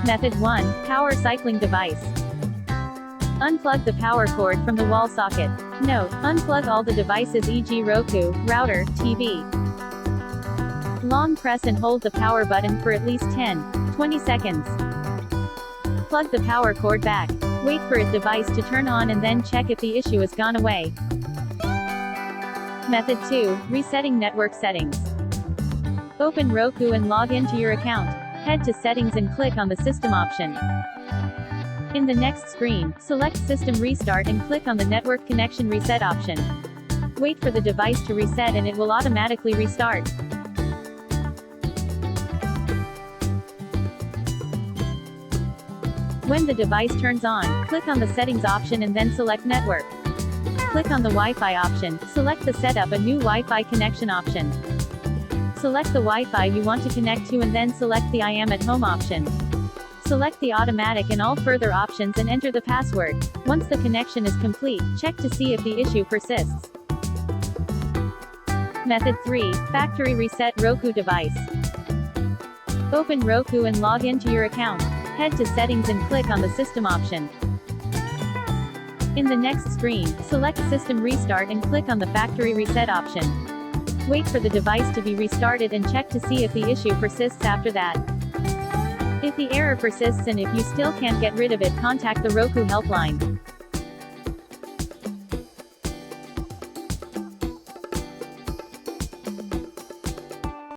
Method 1. Power cycling device. Unplug the power cord from the wall socket. Note: unplug all the devices, e.g. Roku, router, TV. Long press and hold the power button for at least 10-20 seconds. Plug the power cord back. Wait for its device to turn on and then check if the issue has gone away. Method 2. Resetting network settings. Open Roku and log into your account. Head to Settings and click on the System option. In the next screen, select System Restart and click on the Network Connection Reset option. Wait for the device to reset and it will automatically restart. When the device turns on, click on the Settings option and then select Network. Click on the Wi-Fi option, select the Setup a new Wi-Fi connection option. Select the Wi-Fi you want to connect to and then select the I am at home option. Select the automatic and all further options and enter the password. Once the connection is complete, check to see if the issue persists. Method 3. Factory reset Roku device. Open Roku and log into your account. Head to Settings and click on the System option. In the next screen, select System Restart and click on the Factory Reset option. Wait for the device to be restarted and check to see if the issue persists after that. If the error persists and if you still can't get rid of it, contact the Roku helpline.